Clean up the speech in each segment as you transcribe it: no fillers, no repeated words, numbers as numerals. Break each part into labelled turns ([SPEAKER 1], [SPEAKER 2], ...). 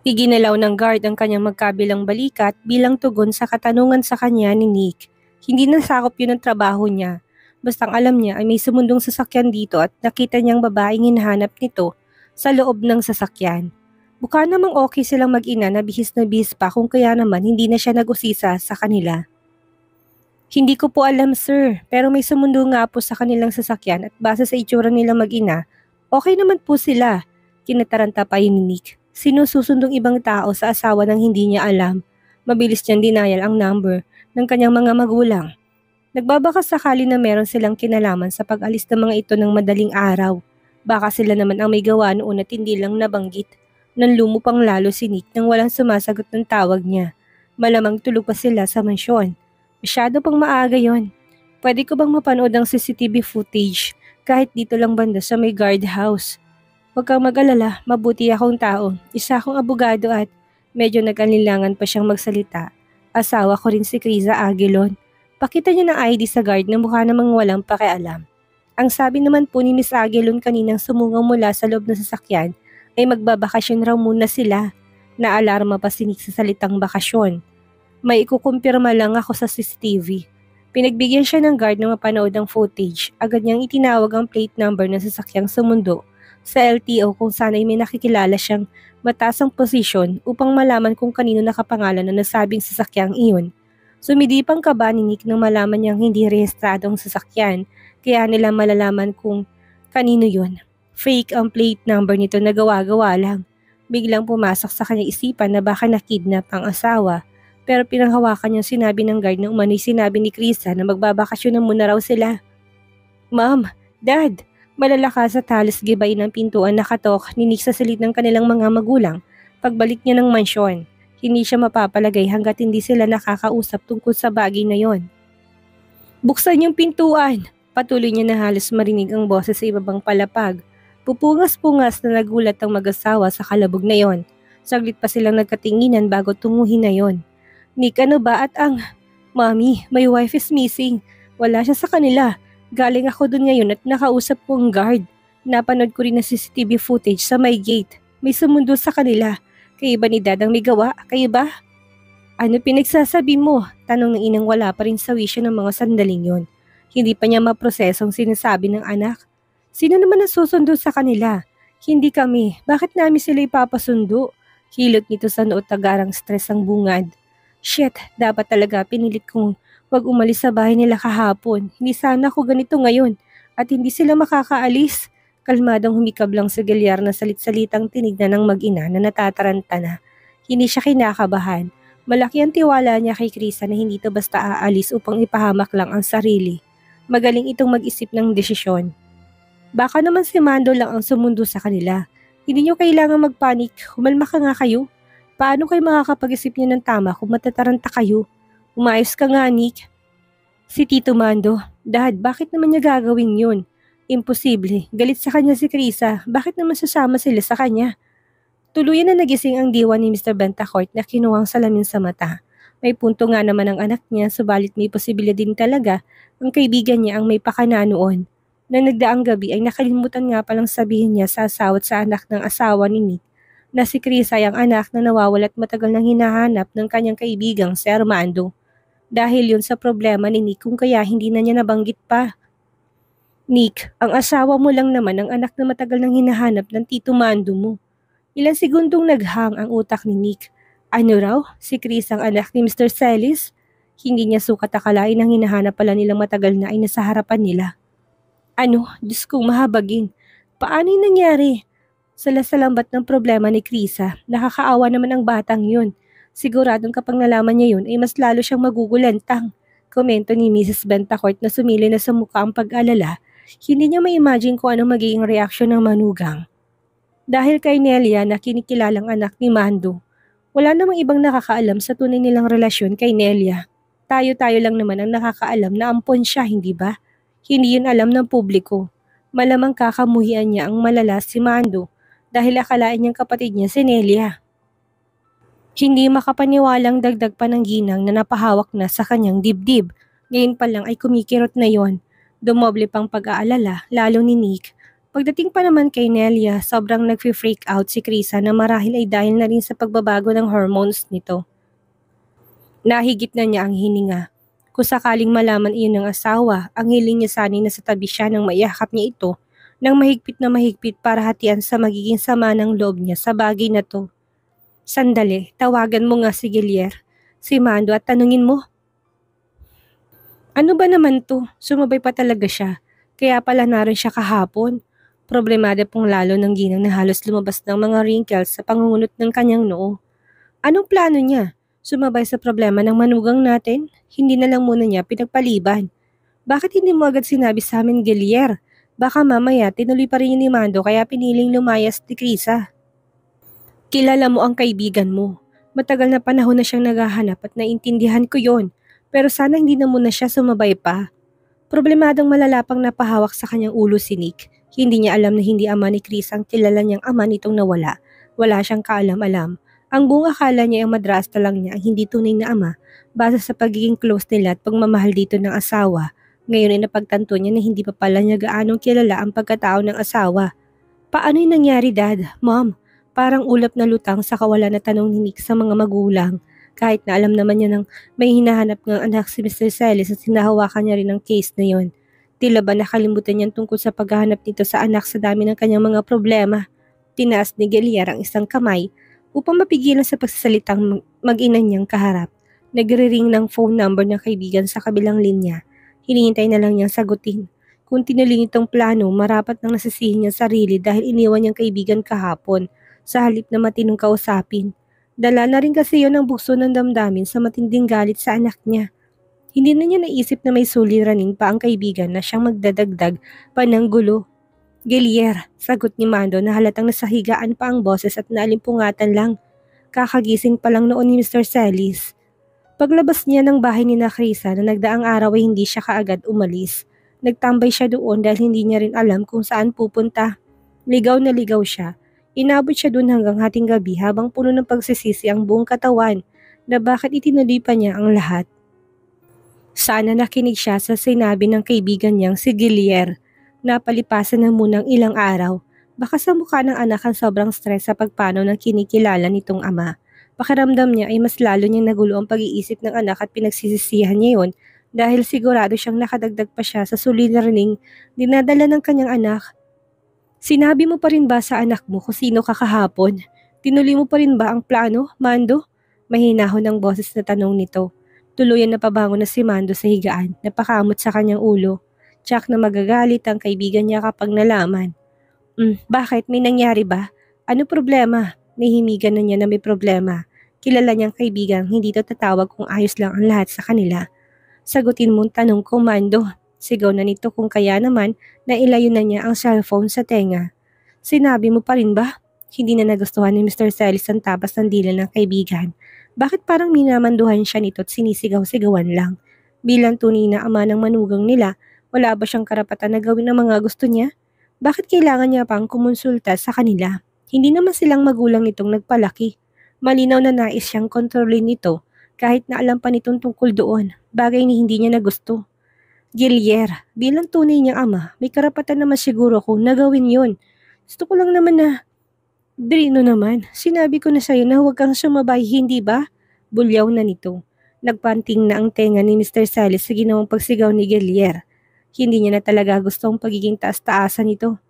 [SPEAKER 1] Iginalaw ng guard ang kanyang magkabilang balikat bilang tugon sa katanungan sa kanya ni Nick. Hindi nasakop yun ang trabaho niya. Bastang alam niya ay may sumundong sasakyan dito at nakita niyang babaeng hinahanap nito sa loob ng sasakyan. Mukha namang okay silang mag-ina na bihis pa kung kaya naman hindi na siya nag-usisa sa kanila. Hindi ko po alam sir, pero may sumundo nga po sa kanilang sasakyan at base sa itsura nilang mag-ina, okay naman po sila. Kinataranta pa yun ni Nick. Sinususundong ibang tao sa asawa ng hindi niya alam. Mabilis niyang denial ang number ng kanyang mga magulang. Nagbabaka sakali na meron silang kinalaman sa pag-alis ng mga ito ng madaling araw. Baka sila naman ang may gawa noon at hindi lang nabanggit. Nanlumo pang lalo si Nick nang walang sumasagot ng tawag niya. Malamang tulog pa sila sa mansyon. Masyado pang maaga yon. Pwede ko bang mapanood ang CCTV footage kahit dito lang banda sa may guardhouse? Huwag kang mag-alala, mabuti akong tao. Isa akong abogado at medyo nag-alilangan pa siyang magsalita. Asawa ko rin si Criza Aguilon. Pakita niya ng ID sa guard na mukha namang walang pakialam. Ang sabi naman po ni Miss Aguilon kaninang sumungaw mula sa loob ng sasakyan ay magbabakasyon raw muna sila. Naalarma pa si Nick sa salitang bakasyon. May ikukumpirma lang ako sa CCTV. Pinagbigyan siya ng guard na mapanood ang footage. Agad niyang itinawag ang plate number ng sasakyang sumundo sa LTO kung saan ay may nakikilala siyang matasang posisyon upang malaman kung kanino nakapangalan na nasabing sasakyang iyon. Sumidipang kaba ni Nick nang malaman niyang hindi rehistrado ang sasakyan, kaya nila malalaman kung kanino yun. Fake ang plate number nito na gawa-gawa lang. Biglang pumasok sa kanyang isipan na baka nakidnap ang asawa, pero pinanghawakan niyang sinabi ng guard na umano'y sinabi ni Krista na magbabakasyon na muna raw sila. Ma'am, Dad, malalakas at halos gibay ng pintuan nakatok ni Nick sa silid ng kanilang mga magulang. Pagbalik niya ng mansyon, hindi siya mapapalagay hanggat hindi sila nakakausap tungkol sa bagay na yon. Buksan yung pintuan! Patuloy niya na halos marinig ang boses sa ibabang palapag. Pupungas-pungas na nagulat ang mag-asawa sa kalabog na yon. Saglit pa silang nagkatinginan bago tunguhin na yon. Nick, ano ba at ang... Mami, my wife is missing. Wala siya sa kanila. Galing ako dun ngayon at nakausap ko ang guard. Napanood ko rin ang CCTV footage sa my gate. May sumundo sa kanila. Kayo ba ni Dad ang may gawa? Kayo ba? Ano pinagsasabi mo? Tanong ng inang wala pa rin sa wisyo ng mga sandaling yon. Hindi pa niya maprosesong sinasabi ng anak. Sino naman ang susundo sa kanila? Hindi kami. Bakit namin sila ipapasundo? Hilot nito sa noot tagarang stress ang bungad. Shit, dapat talaga pinilit kong wag umalis sa bahay nila kahapon. Hindi sana ako ganito ngayon at hindi sila makakaalis. Kalmadong humikab lang sa gilyar na salit-salitang tinignan ng mag-ina na natataranta na. Hindi siya kinakabahan. Malaki ang tiwala niya kay Krisa na hindi ito basta aalis upang ipahamak lang ang sarili. Magaling itong mag-isip ng desisyon. Baka naman si Mando lang ang sumundo sa kanila. Hindi niyo kailangan magpanik. Humalma ka nga kayo. Paano kayo makakapag-isip niyo ng tama kung matataranta kayo? Umayos ka nga, Nick. Si Tito Mando, Dad, bakit naman niya gagawin yun? Imposible. Galit sa kanya si Krisa. Bakit naman sasama sila sa kanya? Tuluyan na nagising ang diwa ni Mr. Bentacourt na kinuwang salamin sa mata. May punto nga naman ang anak niya, subalit may posibilidad din talaga ang kaibigan niya ang may pakana noon. Nang nagdaang gabi ay nakalimutan nga palang sabihin niya sa asawa at sa anak ng asawa ni Nick na si Chris ay ang anak na nawawala at matagal nang hinahanap ng kanyang kaibigang si Armando. Dahil yun sa problema ni Nick kung kaya hindi na niya nabanggit pa. Nick, ang asawa mo lang naman ang anak na matagal nang hinahanap ng Tito Mando mo. Ilang segundong naghang ang utak ni Nick. Ano raw? Si Chris ang anak ni Mr. Celis? Hindi niya sukat akalain ang hinahanap pala nilang matagal na ay nasa harapan nila. Ano? Diyos kong mahabagin. Paano yung nangyari? Salasalambat ng problema ni Krisa, nakakaawa naman ang batang yun. Siguradong kapag nalaman niya yun ay mas lalo siyang magugulantang. Komento ni Mrs. Bentacourt na sumili na sa mukha ang pag-alala. Hindi niya ma-imagine kung anong magiging reaksyon ng manugang. Dahil kay Nelia na kinikilalang anak ni Mando, wala namang ibang nakakaalam sa tunay nilang relasyon kay Nelia. Tayo-tayo lang naman ang nakakaalam na ampon siya, hindi ba? Hindi yun alam ng publiko. Malamang kakamuhian niya ang malala si Mando dahil akalain niyang kapatid niya si Nelia. Hindi makapaniwalang dagdag pa ng ginang na napahawak na sa kanyang dibdib. Ngayon pa lang ay kumikirot na yon. Dumoble pang pag-aalala, lalo ni Nick. Pagdating pa naman kay Nelia, sobrang nag-freak out si Krisa na marahil ay dahil na rin sa pagbabago ng hormones nito. Nahigit na niya ang hininga. Kung sakaling malaman iyon ng asawa, ang hiling niya sana'y nasa tabi siya nang maiyakap niya ito nang mahigpit para hatian sa magiging sama ng loob niya sa bagay na to. Sandali, tawagan mo nga si Gilier, si Mando at tanungin mo. Ano ba naman to? Sumabay pa talaga siya. Kaya pala naroon siya kahapon. Problemado pong lalo ng ginang na halos lumabas ng mga wrinkles sa pangungunot ng kanyang noo. Anong plano niya? Sumabay sa problema ng manugang natin? Hindi na lang muna niya pinagpaliban. Bakit hindi mo agad sinabi sa amin, Gilier? Baka mamaya tinuloy pa rin ni Mando kaya piniling lumayas ni Krisa. Kilala mo ang kaibigan mo. Matagal na panahon na siyang naghahanap at naintindihan ko yon. Pero sana hindi na muna siya sumabay pa. Problemadong malalapang napahawak sa kanyang ulo si Nick. Hindi niya alam na hindi ama ni Chris ang kilala niyang ama nitong nawala. Wala siyang kaalam-alam. Ang buong akala niya ay madrasta lang niya ang hindi tunay na ama base sa pagiging close nila at pagmamahal dito ng asawa. Ngayon ay napagtanto niya na hindi pa pala niya gaanong kilala ang pagkatao ng asawa. Paano yung nangyari, Dad? Mom, parang ulap na lutang sa kawalan na tanong ni Nick sa mga magulang. Kahit na alam naman niya nang may hinahanap ng anak si Mr. Celis at sinahawakan niya rin ang case na yon. Tila ba nakalimutan niya tungkol sa paghahanap nito sa anak sa dami ng kanyang mga problema. Tinaas ni Gilier ang isang kamay upang mapigilan sa pagsasalitang mag-ina niyang kaharap. Nagre-ring ng phone number ng kaibigan sa kabilang linya. Hinihintay na lang niyang sagutin. Kung tinuloy nitong plano, marapat nang nasisihin niyang sarili dahil iniwan niyang kaibigan kahapon sa halip na matinong kausapin. Dala na rin kasi yon ang bukso ng damdamin sa matinding galit sa anak niya. Hindi na niya naisip na may suliranin pa ang kaibigan na siyang magdadagdag pa ng gulo. Gilier, sagot ni Mando na halatang nasahigaan pa ang boses at naalimpungatan lang. Kakagising pa lang noon ni Mr. Celis. Paglabas niya ng bahay ni Krisa na nagdaang araw ay hindi siya kaagad umalis. Nagtambay siya doon dahil hindi niya rin alam kung saan pupunta. Ligaw na ligaw siya. Inabot siya doon hanggang hating gabi habang puno ng pagsisisi ang buong katawan na bakit itinuloy pa niya ang lahat. Sana nakinig siya sa sinabi ng kaibigan niyang si Gilier. Napalipasan na munang ilang araw. Baka sa mukha ng anak ang sobrang stress sa pagpanaw ng kinikilala nitong ama. Pakiramdam niya ay mas lalo niyang nagulo ang pag-iisip ng anak at pinagsisisihan niya yon dahil sigurado siyang nakadagdag pa siya sa suliraning dinadala ng kanyang anak. Sinabi mo pa rin ba sa anak mo kung sino ka kahapon? Tinuloy mo pa rin ba ang plano, Mando? Mahinahon ang boses na tanong nito. Tuluyan na pabango na si Mando sa higaan, napakamot sa kanyang ulo. Tsak na magagalit ang kaibigan niya kapag nalaman. Bakit? May nangyari ba? Ano problema? Nahimigan na niya na may problema. Kilala niyang kaibigan, hindi to tatawag kung ayos lang ang lahat sa kanila. Sagutin mong tanong ko, Mando. Sigaw na nito kung kaya naman na ilayo na niya ang cellphone sa tenga. Sinabi mo pa rin ba? Hindi na nagustuhan ni Mr. Celis ang tapas ng dila ng kaibigan. Bakit parang minamanduhan siya nito at sinisigaw-sigawan lang? Bilang tunay na ama ng manugang nila, wala ba siyang karapatan na gawin ang mga gusto niya? Bakit kailangan niya pang kumonsulta sa kanila? Hindi naman silang magulang nitong nagpalaki. Malinaw na nais siyang kontrolin nito kahit na alam pa nitong tungkol doon, bagay ni hindi niya na gusto. Gilier, bilang tunay niyang ama, may karapatan naman siguro kung nagawin yun. Gusto ko lang naman na Drino naman, sinabi ko na sa'yo na huwag kang sumabay, hindi ba? Bulyaw na nito. Nagpanting na ang tenga ni Mr. Celis sa ginawang pagsigaw ni Gilier. Hindi niya na talaga gusto ang pagiging taas-taasan nito.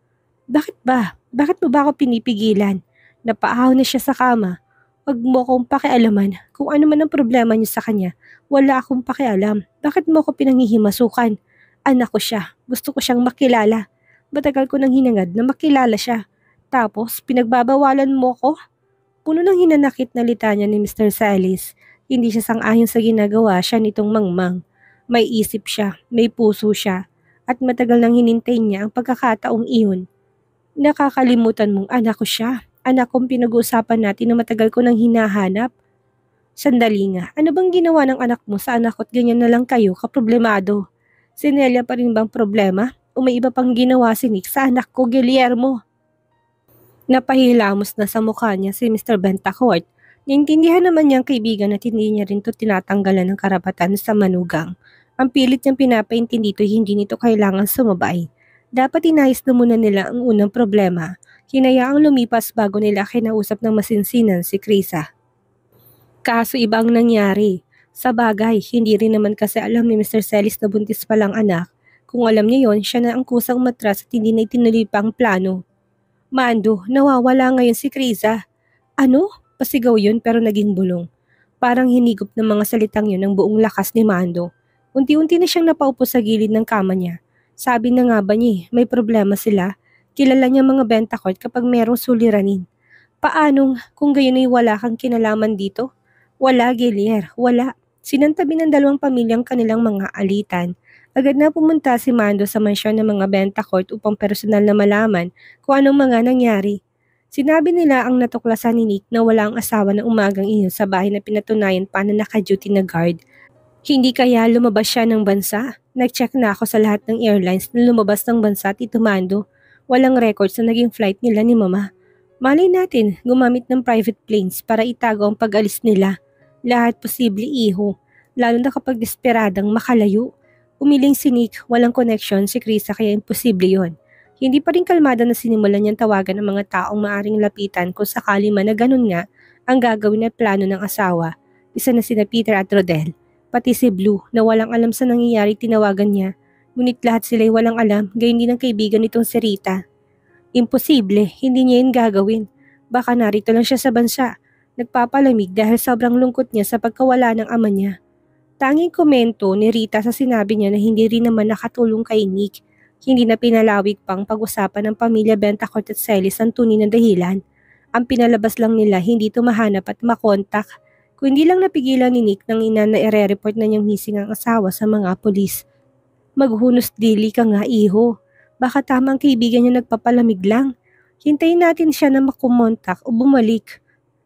[SPEAKER 1] Bakit ba? Bakit mo ba ako pinipigilan? Napaahaw na siya sa kama. Huwag mo akong pakialaman kung ano man ang problema niyo sa kanya. Wala akong pakialam. Bakit mo ako pinanghihimasukan? Anak ko siya. Gusto ko siyang makilala. Matagal ko nang hinangad na makilala siya. Tapos, pinagbabawalan mo ko? Puno ng hinanakit na litanya ni Mr. Celis. Hindi siya sang-ayon sa ginagawa siya nitong mangmang. May isip siya, may puso siya, at matagal nang hinintay niya ang pagkakataong iyon. Nakakalimutan mong anak ko siya. Anak kong pinag-uusapan natin na matagal ko nang hinahanap. Sandali nga, ano bang ginawa ng anak mo sa anak ko at ganyan na lang kayo kaproblemado? Si Nelia pa rin bang problema? O may iba pang ginawa si Nick sa anak ko, Guillermo? Napahilamos na sa mukha niya si Mr. Bentacourt. Naintindihan naman niyang kaibigan at hindi niya rin to tinatanggalan ng karapatan sa manugang. Ang pilit niyang pinapaintindi ito hindi nito kailangan sumabay. Dapat inayos na muna nila ang unang problema. Hinayaang lumipas bago nila kinausap ng masinsinan si Krisa. Kaso iba ang nangyari. Sa bagay, hindi rin naman kasi alam ni Mr. Celis na buntis palang anak. Kung alam niya yon, siya na ang kusang matras at hindi na itinuloy pa ang plano. Mando, nawawala ngayon si Krisa. Ano? Pasigaw yun pero naging bulong. Parang hinigop ng mga salitang yun ang buong lakas ni Mando. Unti-unti na siyang napaupo sa gilid ng kama niya. Sabi na nga ba niya, may problema sila. Kilala niya mga Bentacord kapag merong suliranin. Paanong kung gayon ay wala kang kinalaman dito? Wala, Gilier, wala. Sinantabi ng dalawang pamilyang kanilang mga alitan. Agad na pumunta si Mando sa mansyon ng mga Bentacord upang personal na malaman kung anong mga nangyari. Sinabi nila ang natuklasan ni Nick na wala ang asawa ng umagang iyon sa bahay na pinatunayan pa na naka-duty na guard. Hindi kaya lumabas siya ng bansa? Nag-check na ako sa lahat ng airlines na lumabas ng bansa at itumando. Walang records na naging flight nila ni Mama. Malay natin, gumamit ng private planes para itago ang pag-alis nila. Lahat posible iho, lalo na kapag desperadang makalayo. Umiling si Nick, walang connection si Krisa kaya imposible yon. Hindi pa rin kalmada na sinimulan niyang tawagan ng mga taong maaring lapitan kung sakali man na ganun nga ang gagawin at plano ng asawa. Isa na sina Peter at Rodel. Pati si Blue na walang alam sa nangyayari tinawagan niya. Ngunit lahat sila'y walang alam, gayon din ang kaibigan nitong si Rita. Imposible, hindi niya yun gagawin. Baka narito lang siya sa bansa. Nagpapalamig dahil sobrang lungkot niya sa pagkawala ng ama niya. Tanging komento ni Rita sa sinabi niya na hindi rin naman nakatulong kay Nick. Hindi na pinalawig pang pag-usapan ng pamilya Bentacord at Celis ang tunay na dahilan. Ang pinalabas lang nila hindi ito mahanap at makontak. Kung hindi lang napigilan ni Nick ng ina na ire-report na niyang missing ang asawa sa mga pulis. Maghunos dili ka nga iho. Baka tamang kaibigan niya nagpapalamig lang. Hintayin natin siya na makumontak o bumalik.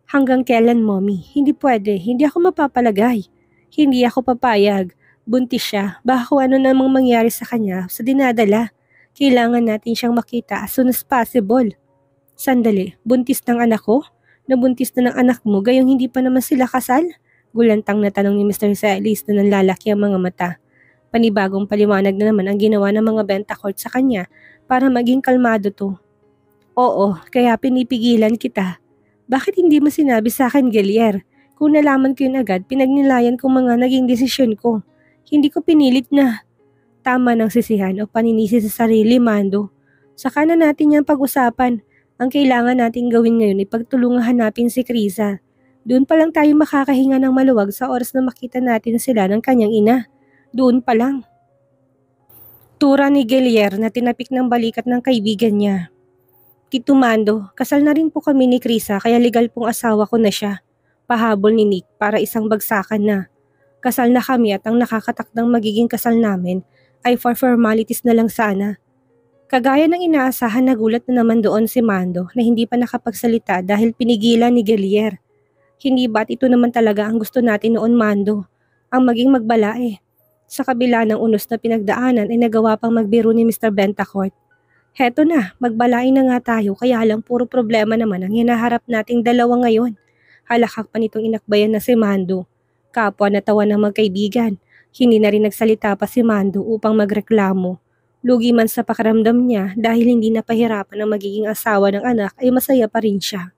[SPEAKER 1] Hanggang kailan, Mommy? Hindi pwede. Hindi ako mapapalagay. Hindi ako papayag. Buntis siya. Baka kung ano namang mangyari sa kanya sa dinadala. Kailangan natin siyang makita as soon as possible. Sandali, buntis ng anak ko? Nabuntis na ng anak mo gayong hindi pa naman sila kasal? Gulantang na tanong ni Mr. Celis na nanlalaki ang mga mata. Panibagong paliwanag na naman ang ginawa ng mga Bentacord sa kanya para maging kalmado to. Oo, kaya pinipigilan kita. Bakit hindi mo sinabi sa akin, Gelier? Kung nalaman ko yun agad, pinagnilayan ko mga naging desisyon ko. Hindi ko pinilit na. Tama ng sisihan o paninisi sa sarili, Mando. Saka na natin yan pag-usapan. Ang kailangan natin gawin ngayon ay pagtulungan hanapin si Krisa. Doon pa lang tayo makakahinga ng maluwag sa oras na makita natin sila ng kanyang ina. Doon pa lang. Tura ni Gelier na tinapik ng balikat ng kaibigan niya. Tito Mando, kasal na rin po kami ni Krisa kaya legal pong asawa ko na siya. Pahabol ni Nick para isang bagsakan na. Kasal na kami at ang nakakatakdang magiging kasal namin ay for formalities na lang sana. Kagaya ng inaasahan, nagulat na naman doon si Mando na hindi pa nakapagsalita dahil pinigilan ni Gelier. Hindi ba't ito naman talaga ang gusto natin noon, Mando? Ang maging magbalae. Sa kabila ng unos na pinagdaanan ay nagawa pang magbiro ni Mr. Bentacord. Heto na, magbalain na nga tayo kaya lang puro problema naman ang hinaharap nating dalawa ngayon. Halakak pa nitong inakbayan na si Mando. Kapwa natawa ng magkaibigan. Hindi na rin nagsalita pa si Mando upang magreklamo. Lugi man sa pakiramdam niya dahil hindi napahirapan ang magiging asawa ng anak ay masaya pa rin siya.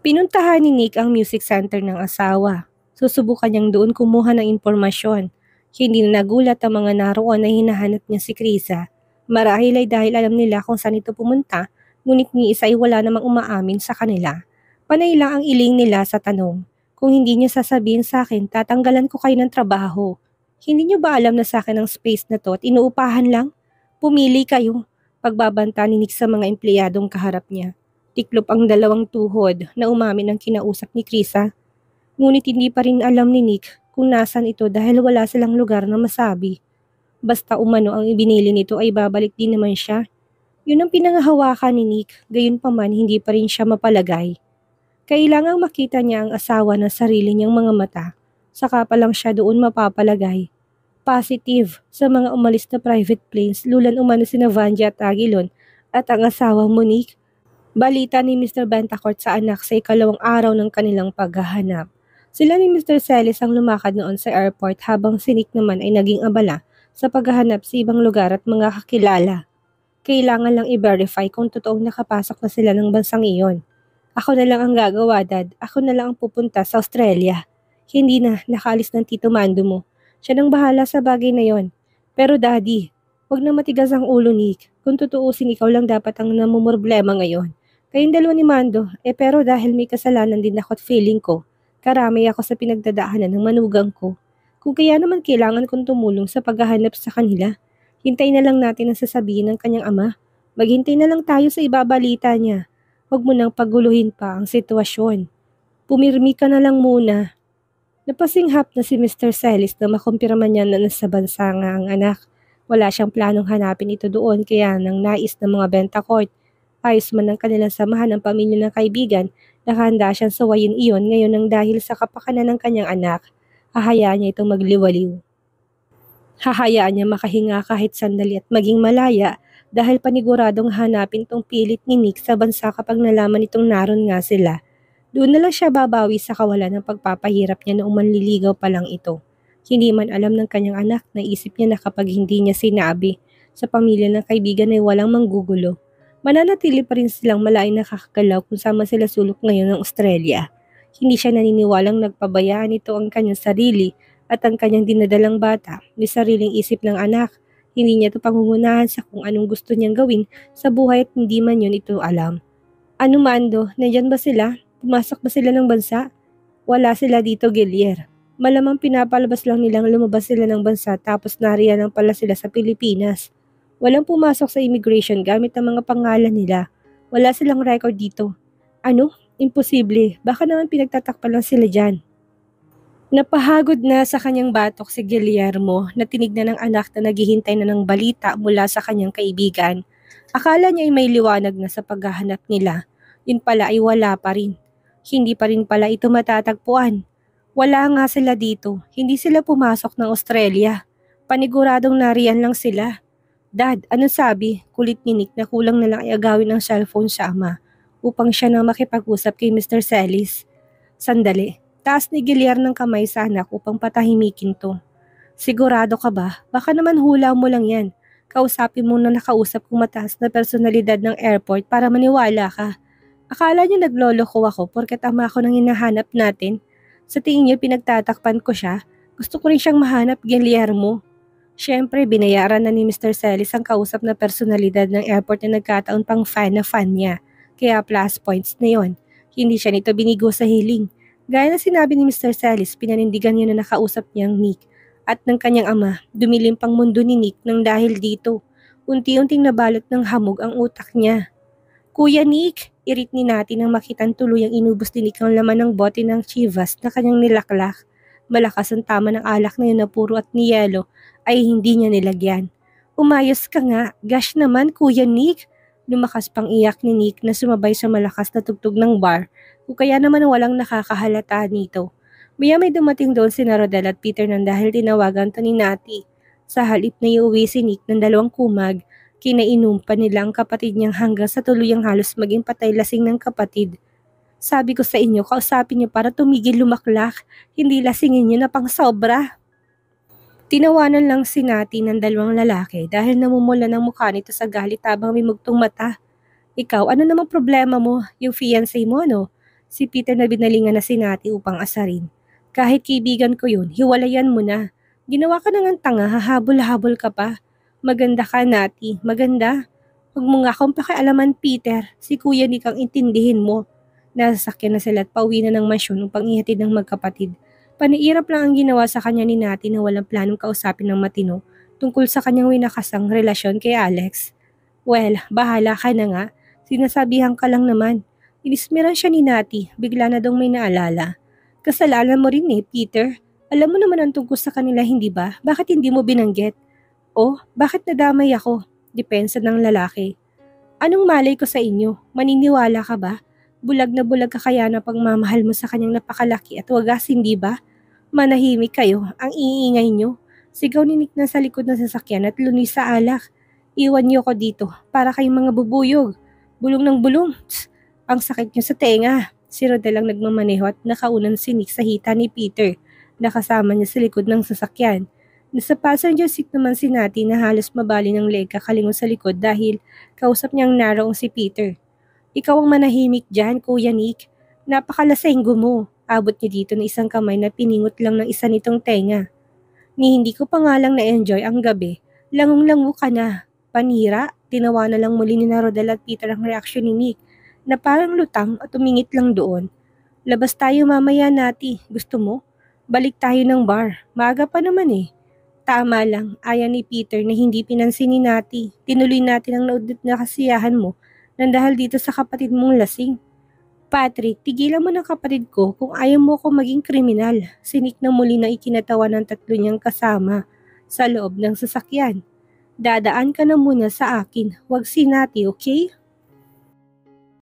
[SPEAKER 1] Pinuntahan ni Nick ang music center ng asawa. Susubukan niyang doon kumuha ng impormasyon. Hindi na nagulat ang mga naroon na hinahanap niya si Krisa. Marahil ay dahil alam nila kung saan ito pumunta, ngunit ni isa ay wala namang umaamin sa kanila. Panay lang ang iling nila sa tanong. Kung hindi niyo sasabihin sa akin, tatanggalan ko kayo ng trabaho. Hindi niyo ba alam na sa akin ang space na to at inuupahan lang? Pumili kayo. Pagbabanta ni Nick sa mga empleyadong kaharap niya. Tiklop ang dalawang tuhod na umamin ang kinausap ni Krisa. Ngunit hindi pa rin alam ni Nick kung nasan ito dahil wala silang lugar na masabi. Basta umano ang ibinili nito ay babalik din naman siya. Yun ang pinangahawakan ni Nick, gayon pa man hindi pa rin siya mapalagay. Kailangang makita niya ang asawa ng sarili niyang mga mata, saka pa lang siya doon mapapalagay. Positive sa mga umalis na private planes, lulan umano sina Vanja at Aguilon at ang asawa Monique. Balita ni Mr. Bentacord sa anak sa ikalawang araw ng kanilang paghahanap. Sila ni Mr. Celis ang lumakad noon sa airport habang si Nick naman ay naging abala sa paghahanap sa ibang lugar at mga kakilala. Kailangan lang i-verify kung totoong nakapasok na sila ng bansang iyon. Ako na lang ang gagawa, Dad. Ako na lang ang pupunta sa Australia. Hindi na, nakaalis ng Tito Mando mo. Siya nang bahala sa bagay na yon. Pero Daddy, huwag na matigas ang ulo, Nick. Kung tutuusin, ikaw lang dapat ang namumroblema ngayon. Kayong dalawa ni Mando, pero dahil may kasalanan din ako at feeling ko, karami ako sa pinagdadaanan ng manugang ko. Kung kaya naman kailangan kong tumulong sa paghahanap sa kanila, hintay na lang natin ang sasabihin ng kanyang ama. Maghintay na lang tayo sa ibabalita niya. Huwag mo nang paguluhin pa ang sitwasyon. Pumirmi ka na lang muna. Napasinghap na si Mr. Celis na makumpirma niya na nasa bansa nga ang anak. Wala siyang planong hanapin ito doon kaya nang nais ng mga benta court. Ayos man ang kanilang samahan ng pamilya ng kaibigan, nakahanda siyang sawayin iyon ngayon nang dahil sa kapakanan ng kanyang anak. Hahayaan niya itong magliwaliw. Hahayaan niya makahinga kahit sandali at maging malaya dahil paniguradong hanapin tong pilit ni Nick sa bansa kapag nalaman itong naroon nga sila. Doon na lang siya babawi sa kawalan ng pagpapahirap niya noong manliligaw pa lang ito. Hindi man alam ng kanyang anak na isip niya na kapag hindi niya sinabi sa pamilya ng kaibigan ay walang manggugulo. Mananatili pa rin silang malaking nakakagalaw kung sama sila sulok ngayon ng Australia. Hindi siya naniniwalang nagpabayaan ito ang kanyang sarili at ang kanyang dinadalang bata, may sariling isip ng anak. Hindi niya ito pangungunahan sa kung anong gusto niyang gawin sa buhay at hindi man yun ito alam. Ano Mando, nandyan ba sila? Pumasok ba sila ng bansa? Wala sila dito, Gilier. Malamang pinapalabas lang nilang lumabas sila ng bansa tapos nariyan lang pala sila sa Pilipinas. Walang pumasok sa immigration gamit ang mga pangalan nila. Wala silang record dito. Ano? Imposible. Baka naman pinagtatakpan lang sila dyan. Napahagod na sa kanyang batok si Guillermo na tinignan ng anak na naghihintay na ng balita mula sa kanyang kaibigan. Akala niya ay may liwanag na sa paghahanap nila. Yun pala ay wala pa rin. Hindi pa rin pala ito matatagpuan. Wala nga sila dito. Hindi sila pumasok ng Australia. Paniguradong nariyan lang sila. Dad, ano sabi? Kulit ni Nick na kulang na lang ay agawin ng cellphone sa ama upang siya na makipag-usap kay Mr. Celis. Sandali. Taas ni Giliar ng kamay sa anak upang patahimikin to. Sigurado ka ba? Baka naman hula mo lang yan. Kausapin mo na nakausap kong mataas na personalidad ng airport para maniwala ka. Akala niyo nagloloko ako porket ama ko nang hinahanap natin. Sa tingin niyo pinagtatakpan ko siya? Gusto ko rin siyang mahanap, Guillermo. Siyempre, binayaran na ni Mr. Celis ang kausap na personalidad ng airport na nagkataon pang fan na fan niya. Kaya plus points na yon. Hindi siya nito binigo sa hiling. Gaya na sinabi ni Mr. Celis, pinanindigan niya na nakausap niyang Nick at ng kanyang ama, dumilim pang mundo ni Nick nang dahil dito. Unti-unting nabalot ng hamog ang utak niya. Kuya Nick, irit ni natin nang makitang tuluyang inubos ni Nick ang laman ng bote ng Chivas na kanyang nilaklak. Malakas ang tama ng alak na yun na puro at niyelo ay hindi niya nilagyan. Umayos ka nga, gosh naman Kuya Nick. Lumakas pang iyak ni Nick na sumabay sa malakas na tugtog ng bar. Kung kaya naman walang nakakahalata nito. Maya may dumating doon si Rodel at Peter nang dahil tinawagan to ni Nati. Sa halip na iuwi si Nick ng 2 kumag, kinainom pa nila ang kapatid niyang hanggang sa tuluyang halos maging patay lasing ng kapatid. Sabi ko sa inyo, kausapin niyo para tumigil lumaklak, hindi lasingin niyo na pang sobra. Tinawanan lang si Nati ng 2 lalaki dahil namumula ng mukha nito sa galit habang may mugtong mata. Ikaw, ano namang problema mo? Yung fiancé mo, ano? Si Peter na binalingan na si Nati upang asarin. Kahit kaibigan ko yun, hiwalayan mo na. Ginawa ka na ng tanga, hahabol-habol ka pa. Maganda ka, Nati. Maganda. Huwag mo nga akong pakialaman, Peter. Si Kuya Nick ang intindihin mo. Nasasakyan na sila at pauwi na ng mansyon upang ihatid ng magkapatid. Paniirap lang ang ginawa sa kanya ni Nati na walang planong kausapin ng matino tungkol sa kanyang winakasang relasyon kay Alex. Well, bahala ka na nga. Sinasabihan ka lang naman. Inismeran siya ni Nati, bigla na dong may naalala. Kasalanan mo rin Peter. Alam mo naman ang tungkol sa kanila, hindi ba? Bakit hindi mo binanggit? Oh, bakit nadamay ako? Depensa ng lalaki. Anong malay ko sa inyo? Maniniwala ka ba? Bulag na bulag ka kaya na pagmamahal mo sa kanyang napakalaki at wagas, hindi ba? Manahimik kayo, ang iingay nyo. Sigaw ni Nick na sa likod ng sasakyan at lunis sa alak. Iwan niyo ko dito, para kayong mga bubuyog. Bulong ng bulong. Tss, ang sakit niyo sa tenga. Si Rodel ang nagmamaneho at nakaunan si Nick sa hita ni Peter. Nakasama niya sa likod ng sasakyan. Nasa passenger seat naman si Nati na halos mabali ng leg kakalingon sa likod dahil kausap niyang naroong si Peter. Ikaw ang manahimik dyan, Kuya Nick. Napakalasenggo mo. Abot niya dito ng isang kamay na piningot lang ng isa nitong tenga. Ni hindi ko pa nga lang na-enjoy ang gabi. Langong-lango ka na. Panira, tinawa na lang muli ni na Rodel at Peter ang reaksyon ni Nick na parang lutang at tumingit lang doon. Labas tayo mamaya, Nati. Gusto mo? Balik tayo ng bar. Maaga pa naman eh. Tama lang, aya ni Peter na hindi pinansin ni Nati. Tinuloy natin ang naudot na kasiyahan mo nang dahil dito sa kapatid mong lasing. Patrick, tigilan mo ng kapatid ko kung ayaw mo ko maging kriminal. Sinik na muli na ikinatawa ng tatlo niyang kasama sa loob ng sasakyan. Dadaan ka na muna sa akin, wag si Nati, okay?